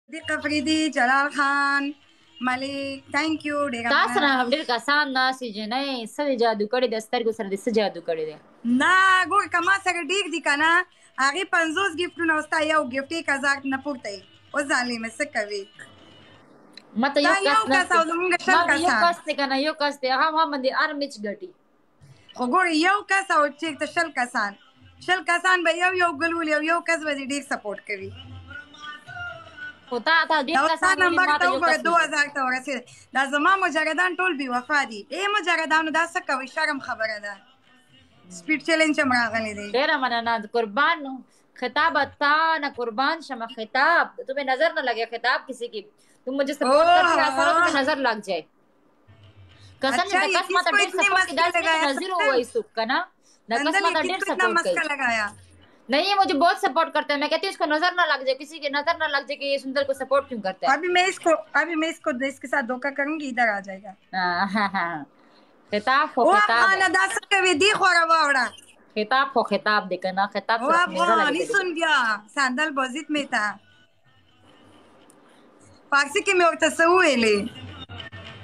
صدیق افریدي، جلال خان، ملک، تhank you ډیره تاسو مننه. نه هم ډېر کسان ناستې جنۍ څه دې جادو کړی د سترګو سره دې څه جادو کړی دی؟ نه ګور که ما سره ډېر دي که نه هغې 50 ګفټونه او ستا یو ګفټ 1000 نه پورته یي. اوس ظالمې څه کوې؟ ماته دا یو یو کس کس نشته، او زمونږ ما 10 یو کسان. کس دی که نه یو کس دی هغه هم باندې هر میچ ګټي. خو ګورې یو کس او چېرته 10 کسان 10 کسان به یو ګل ولي او یو کس به دې ډېر سپورټ کوي. خو تا ډېر دا ستا کسان ولي نمبر ما ته ته یو وګوره کس ویلي. 2000 ته ورسېد. دا زما مجردان ټول بې وفا دي. مجردانو دا څه کوئ؟ شرم خبره ده. سپیډ چیلنج هم راغلی دی. ډېره مننه قربان خطاب تا ना कुर्बान शमा खिताब तुम्हें नजर न लगे खिताब किसी की तुम मुझे सपोर्ट करती हो ऐसा हो तुम्हें नजर लग जाए कसम अच्छा से ये कस माता किसको ढेर इतने सपोर्ट की मस्के दास नहीं लगाया नजर हो संदल? वही सुख का ना कस संदल ये माता ढेर किसको इतना सपोर्ट मस्का कई लगाया? नहीं ये मुझे बहुत सपोर्ट करता है मैं कहती हूँ इसको नजर ना लग जाए किसी की नजर ना लग जाए कि ये सुंदर को सपोर्ट क्यों करता है। अभी मैं इसको इसके साथ धोखा करूंगी, इधर आ जाएगा। खिताब हो ओ खिताब है अफगान दास कभी दी खोरा वावड़ा। खिताब हो खिताब देखना खिताब ओ सिर्फ मेरा लगे अफगानी तेरे सुन गया संदल बजित में था फारसी की में वक्त सऊले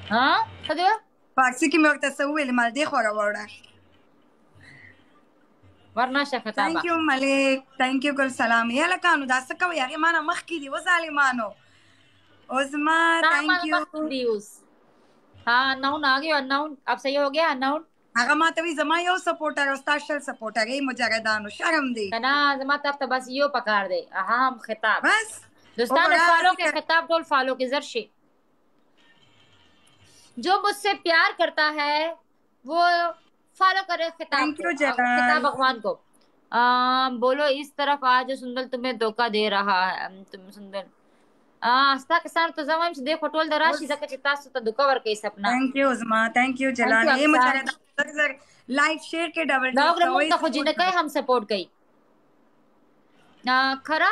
हाँ सदिया फारसी की में वक्त सऊले माल दी खोरा वावड़ा. वरना खिताबा thank you Malik, thank you कुल सलाम. يلا كانوا دا سکو یاري مانه مخ کی دی وظالمانو ओजमा. Thank you. व्यूज हाँ नाउन आ गया नाउन अब सही हो गया नाउन هغه ما ته وی زما یو سپورټر او ستا شل سپورټر یې مجاهدانو شرم دی कना जमा तब तो बस यो पकड़ दे अहम खिताब बस. दोस्तान फॉलो के खिताब टोल फॉलो के जर्शे जो मुझसे प्यार करता है वो फॉलो करे खिताब थैंक को यू जलाल. खिताब भगवान को बोलो इस तरफ आज सुंदर तुम्हें धोखा दे रहा है तुम सुंदर आस्था किसान तो जमाम से देखो टोल दराशी तक चिता तो धोखा वर के सपना thank you Uzma, thank you Jalal. ये मुजाहिदान लाइक शेयर के डबल दाग टिक रमुन तो खुजी ने कहे हम सपोर्ट कई खरा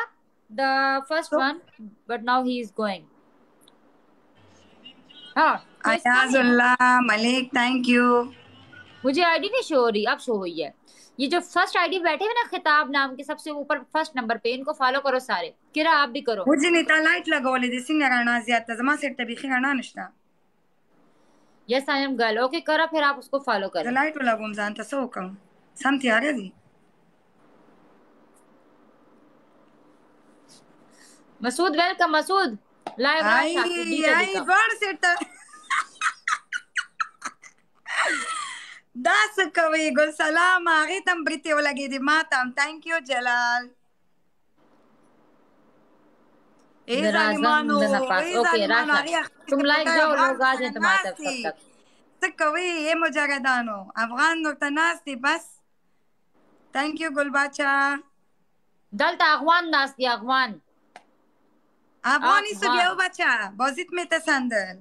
the first one but now he is going हाँ अयाजुल्लाह मलिक, थैंक यू. मुझे आईडी नहीं शो हो रही अब शो हुई है ये जो फर्स्ट आईडी बैठे हुए ना खिताब नाम के सबसे ऊपर फर्स्ट नंबर पे इनको फॉलो करो सारे किरा आप भी करो मुझे नेता लाइट लगावले दे सिंगर राणा ज्यादा जमा सेट तबीखी राणा नष्टा. Yes I am girl okay करो फिर आप उसको फॉलो करें लाइट वाला गुम जानता सो कम सम तैयार है दी मसूद वेलकम मसूद लाइव आई आई बड़ सेट दास कवि गुल सलाम आगे तम ब्रिते लगी दी मातम. थैंक यू जलाल. तुम लाइक जाओ लोग आ जाए तुम्हारे तब तक कवि ये मुजाहिदानो अफगान नुक्तनास थी बस. थैंक यू गुल बाचा. दलता अगवान नास दी अगवान अफगानी सुबियाओ बच्चा बजित में तसंदल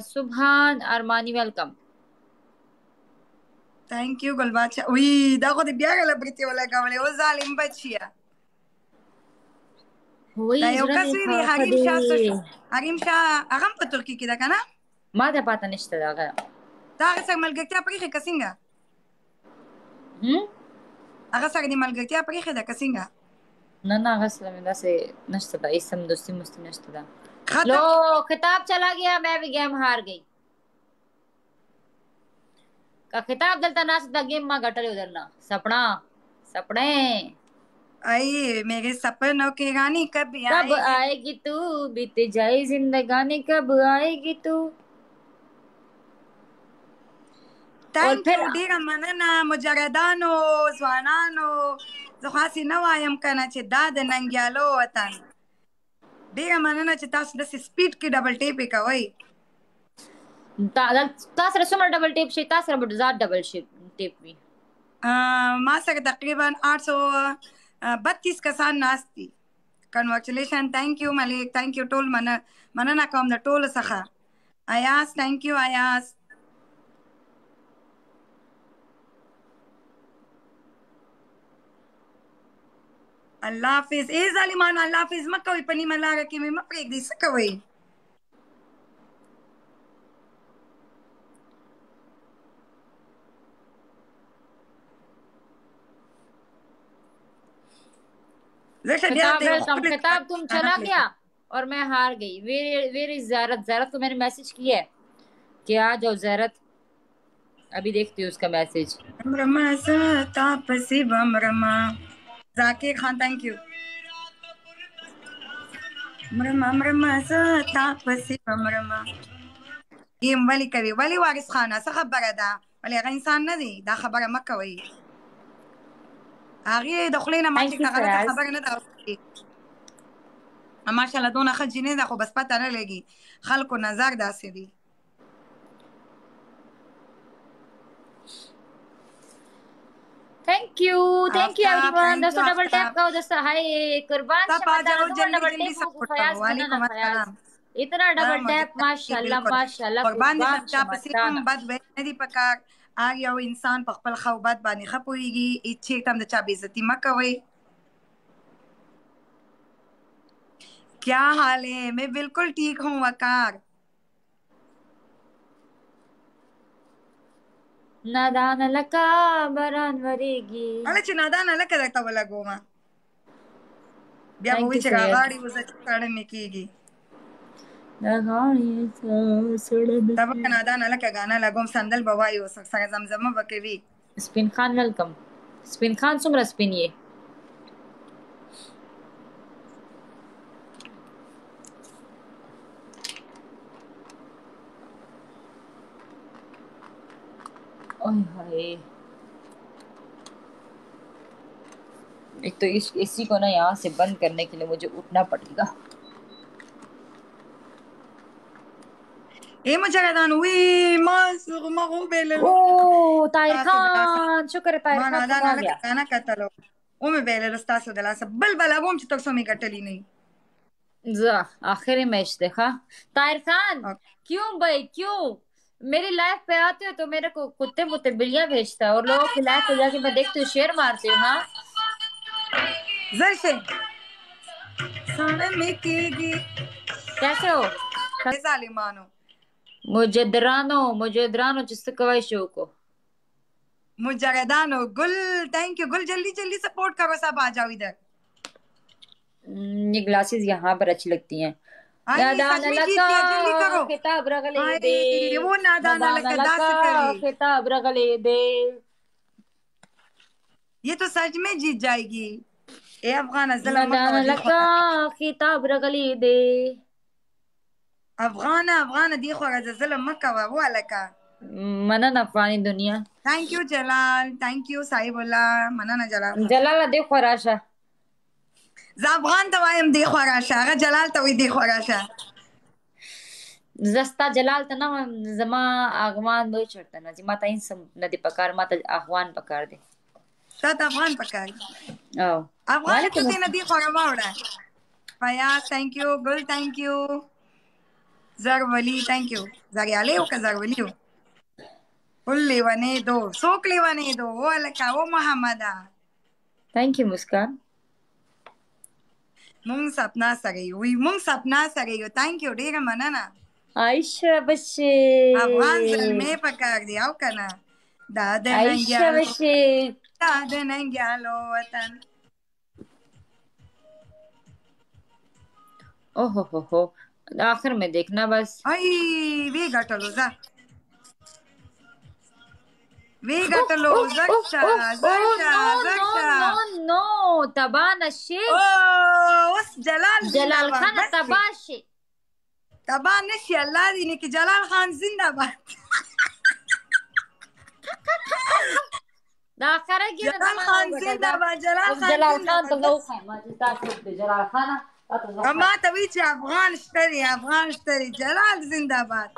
सुभान अरमानी वेलकम थैंक यू गुल बाचा. उई दागो दे बिया गला ब्रिते वाला गावले ओ जालिम बचिया वही हरीम शाह अगम په ترکی کې ده کنه ما ده پاته نشته دا هغه سره ملګرتیا پرېښې که څنګه هغه سره دې ملګرتیا پرېښې ده که څنګه نه نه هغه سره مې داسې نشته ده هېڅ هم دوستي موستي نشته ده लो खिताब चला गया मैं भी गेम हार गई का खिताब दलता नाच दा गेम मा घटले उधर ना सपना सपने आई मेरे सपनों की रानी कब आएगी तू बीत जाए जिंदगानी कब आएगी तू thank you ډیره مننه مجردانو ځوانانو. زه خاصې نه وایم کنه چې دا د ننګیالو وطن. ډیره مننه چې تاسو داسې سپیډ کې ډبل ټیپ یې کوئ. تاسو سره څومره ډبل ټیپ شي تاسو سره به زیات ډبل ټیپ وي ما سره تقریبا 832 کسان ناست دي. کنګریچولیشن. Thank you ملک. Thank you ټول مننه کوم د ټولو څخه. ایاس thank you ایاس. الله حافظ. ظالمانو الله حافظ مه کوئ په نیمه لاره کې مې مه پرېږدئ. څه کوئ؟ खिताब तुम चला गया और मैं हार गई। वेरी ज़ारत, ज़ारत को मैंने मैसेज किया है कि आ जाओ ज़ारत। अभी देखती हूँ उसका message. Zakir Khan thank you. मरमा मरमा तापसी मरमा یم ولی کوي ولی وارث خانه څه خبره ده ولی هغه انسان نه دی دا خبره مه کوئ هغې د خولې نه ما چې غلطه خبره نه ده اوریدلې ماشاءالله دونه ښه جینۍ ده خو بس پته نه لګي خلکو نظر داسې دی थैंक यू एवरीवन। दोस्तों डबल टैप करो दोस्तों। हाय कुर्बान डबल टैप फयाज बनाना फयाज इतना डबल टैप माशाल्लाह माशाल्लाह कुर्बान शमताना बद به ندی پکار هر یو انسان په خپل خو بد باندې خپويږي چې تم د چا بے عزتی مکوي क्या हाल है मैं बिल्कुल ठीक हूँ वकार नादान लका बरान वरेगी अरे چې نادان لکه درته ولګوم بیا به وی چې غاړي وزه چړې مکیږي تب نادان لکه غانا لګوم سندل بوایو سره زمزمه وکوي سپین خان ویلکم سپین خان څومره سپین یې एक तो इस एसी को ना यहाँ से बंद करने के लिए मुझे उठना पड़ेगा। ए मुजरदान वी मगो बेले ओ ताहिर खान शुक्र है ताहिर खान आ गया गाना कतलो ओ मैं बेले रस्ता दला सब बल अबोम च तक समी कटली नहीं जा आखिरी मैच देखा ताहिर खान क्यों भाई क्यों मेरी लाइफ पे आते हो तो मेरे को कुत्ते मुत्ते बिल्लियां भेजता है और लोगों की लाइफ पे जाके मैं देखती हूँ शेर मारती हूँ। हाँ कैसे हो मुजद्रानो जिससे कवाई शो को मुजरदानो गुल थैंक यू गुल जल्दी जल्दी सपोर्ट करो सब आ जाओ इधर ये ग्लासेस यहाँ पर अच्छी लगती हैं। खिताब रगले दे वो नादान खिताब रगले दे ये तो सच में जीत जाएगी ए अफगान खिताब रगले दे अफगान दी खो ज़लम मक्का वाला का मनन अफगानी दुनिया thank you Jalal thank you साहिबुल्लाह मनन जलाल देखो राशा अफगान तवायम देखो राशा जलाल तवी देखो राशा زستا جلال ته نه زما اغوان به چرته نه زما ته انسم نه دی پکار ما ته اغوان پکار دی تا افغان پکار او افغان ته نه دی خو راوړه فیاض थैंक यू गुल thank you زر ولی thank you زریاله او که زر ولیو کل لیوانه دو سوک لیوانه دو ولکه او محمدا thank you Muskan مونږ سپنا سره یو مونږ سپنا سره یو thank you ډیره مننه عائشہ بچے افغان زلمه پکار دی او کنه عائشہ بچے دا د ننګیالو وطن اوه هو आखिर में देखना बस आई वी गटलो जा वी गटलो जक्षा नो तबान शे ओस जलाल खान तबाशे तबा नशी الله دې نه کې جلال خان زنده باد دا خره کې جلال خان زنده باد جلال خان ته نو خیمه چې تاسو د جلال خان اما ته وی چې افغان شتري جلال زنده باد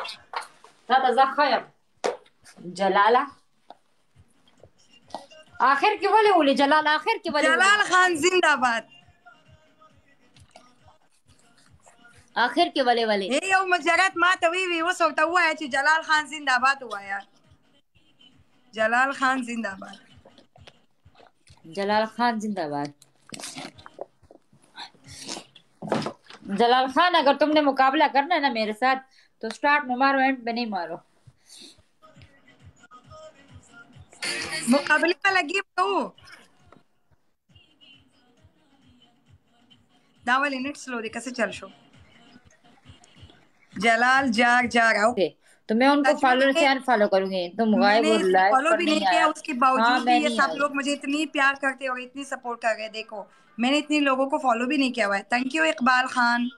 تا ته زه خیم جلاله آخر کې ولې جلال آخر کې ولې جلال خان زنده باد آخر کې ولې یو مجرد ما ته وی وسو ته وای چې جلال خان زنده باد وایا جلال خان زنده باد जलाल खान जिंदाबाद। जलाल खान अगर तुमने मुकाबला करना है ना मेरे साथ तो स्टार्ट में मारो एंड में नहीं मारो। मुकाबले वाला गेम तो دا ولې نت سلو دی कैसे चल शो जलाल जार जार आओ तो मैं उनको फॉलो से अनफॉलो करूंगी। तुम गायब और लाइव फॉलो पर भी नहीं नहीं किया, आया। उसके बावजूद हाँ, भी मैं ये नहीं सब आई। लोग मुझे इतनी प्यार करते और इतनी सपोर्ट कर रहे हैं। देखो मैंने इतनी लोगों को फॉलो भी नहीं किया हुआ है। थैंक यू इकबाल खान।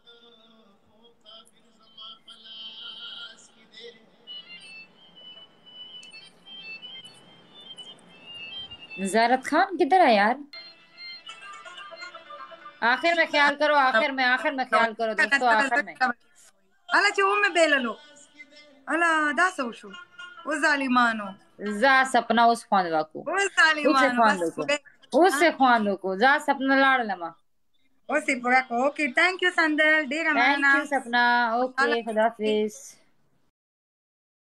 ज़ारत खान किधर है यार? आखिर में ख्याल करो, आखिर में ख्याल करो दोस्तों, आखिर में। अला चो में बेललो अला दासो शो वो जालिमानो जा सपना उस खानवा को, वो उसे जालिमानो खान बस को, उससे खान को जा सपना लाड़ लमा। ओ सिपुरा को ओके थैंक यू संदल डेरा थैंक माना यू सपना। ओके, खुदा हाफिज।